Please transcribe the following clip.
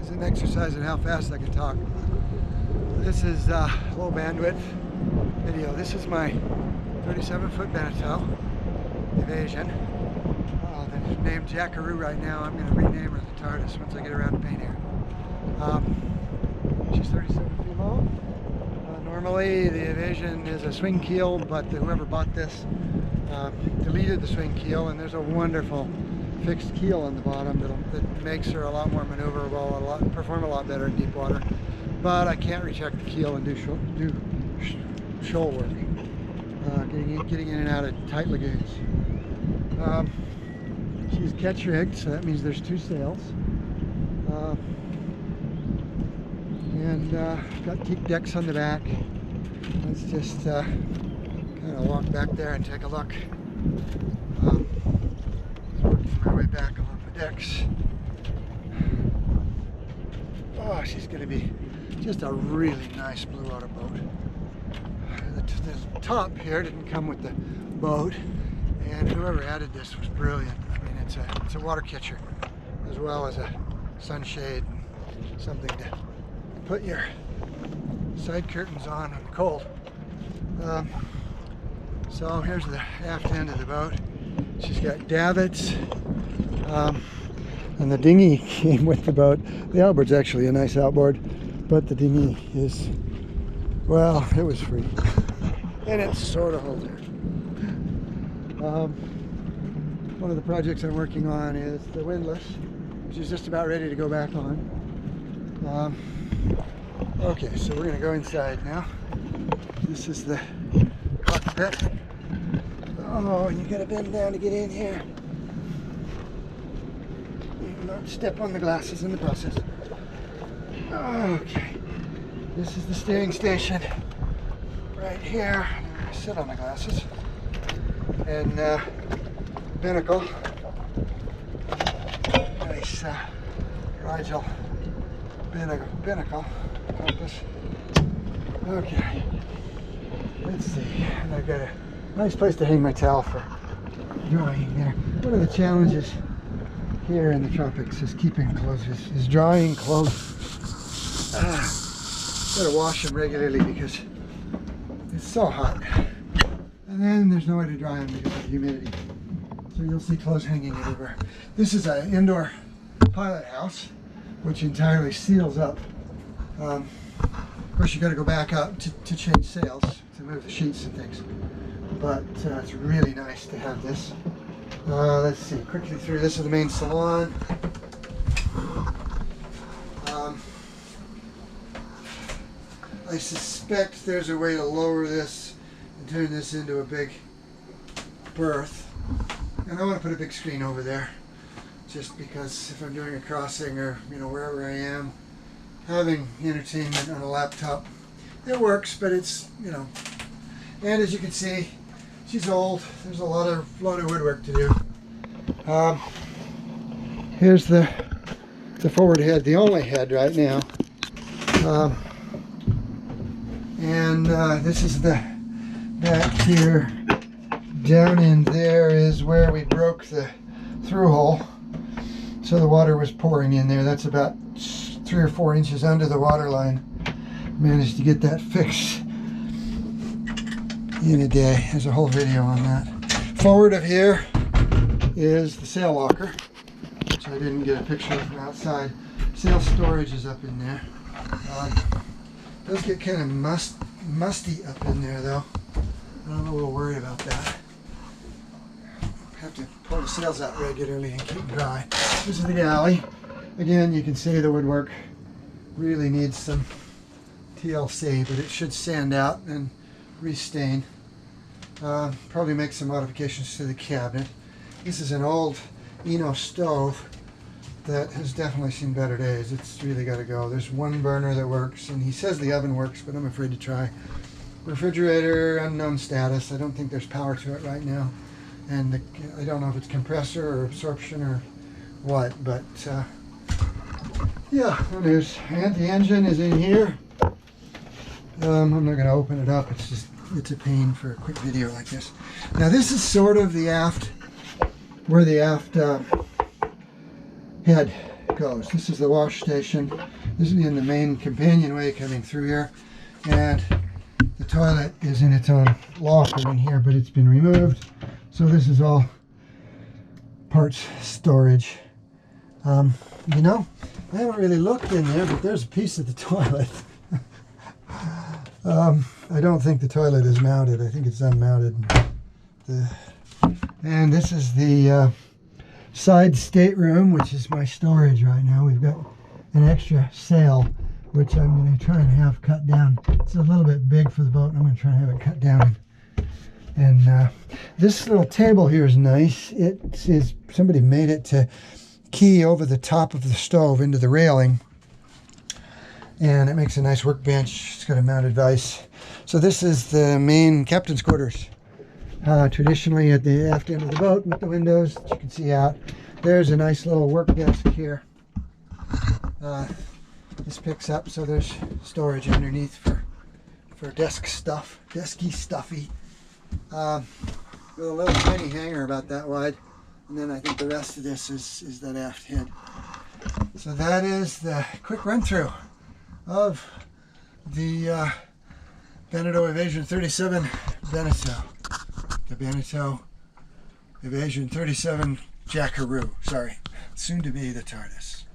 is an exercise in how fast I can talk. This is low bandwidth video. This is my 37-foot Beneteau Evasion. They're named Jackaroo right now. I'm going to rename her the TARDIS once I get around to paint her. She's 37 feet long. Normally the Evasion is a swing keel, but whoever bought this deleted the swing keel, and there's a wonderful fixed keel on the bottom that makes her a lot more maneuverable, perform a lot better in deep water. But I can't recheck the keel and do shoal work, getting in and out of tight lagoons. She's catch rigged, so that means there's 2 sails. And got teak decks on the back. Let's just kind of walk back there and take a look. Working my way back along the decks. Oh, she's going to be just a really nice blue water boat. The top here didn't come with the boat, and whoever added this was brilliant. I mean, it's a water catcher as well as a sunshade and something to put your side curtains on in the cold. So here's the aft end of the boat. She's got davits, and the dinghy came with the boat. The outboard's actually a nice outboard, but the dinghy is, well, it was free. And it's sort of holds there. One of the projects I'm working on is the windlass, which is just about ready to go back on. Okay, so we're going to go inside now. This is the cockpit. Oh, and you got to bend down to get in here. Not step on the glasses in the process. Okay, this is the steering station right here. I sit on the glasses. And binnacle. Nice Rigel binnacle compass. Okay, let's see. And I've got a nice place to hang my towel for drying there. One of the challenges here in the tropics is keeping clothes, is drying clothes. Gotta wash them regularly because it's so hot. And then there's no way to dry them because of the humidity. So you'll see clothes hanging everywhere. This is an indoor pilot house, which entirely seals up. Of course, you got to go back out to change sails, to move the sheets and things. But it's really nice to have this. Let's see, quickly through. This is the main salon. I suspect there's a way to lower this and turn this into a big berth. And I want to put a big screen over there, just because if I'm doing a crossing or wherever I am, having entertainment on a laptop, it works, but it's and as you can see, she's old. There's a lot of woodwork to do. Here's the forward head, the only head right now. This is the back here. Down in there is where we broke the through hole, so the water was pouring in there. That's about 3 or 4 inches under the water line. Managed to get that fixed in a day. There's a whole video on that. Forward of here is the sail locker, which I didn't get a picture of from outside. Sail storage is up in there. It does get kind of musty up in there though. I'm a little worried about that. Have to pull the sails out regularly and keep dry. This is the galley. Again, you can see the woodwork really needs some TLC, but it should sand out and restain. Probably make some modifications to the cabinet. This is an old Eno stove that has definitely seen better days. It's really got to go. There's one burner that works, and he says the oven works, but I'm afraid to try. Refrigerator, unknown status. I don't think there's power to it right now. And I don't know if it's compressor or absorption or what, but yeah, no news. And the engine is in here. I'm not going to open it up. It's a pain for a quick video like this. Now this is sort of the aft, where the aft head goes. This is the wash station. This is in the main companionway coming through here. And the toilet is in its own locker in here, but it's been removed. So this is all parts storage. You know, I haven't really looked in there, but there's a piece of the toilet. I don't think the toilet is mounted. I think it's unmounted. And this is the side stateroom, which is my storage right now. We've got an extra sail, which I'm going to try and have cut down. It's a little bit big for the boat, and I'm going to try and have it cut down. And this little table here is nice. It is, somebody made it to key over the top of the stove into the railing, and it makes a nice workbench. It's got a mounted vise. So this is the main captain's quarters. Traditionally at the aft end of the boat with the windows that you can see out. There's a nice little work desk here. This picks up, so there's storage underneath for desk stuff, desky stuffy. With a little tiny hanger about that wide, and then I think the rest of this is that aft head. So that is the quick run through of the Beneteau Evasion 37 Beneteau. The Beneteau Evasion 37 Jackaroo. Sorry, soon to be the TARDIS.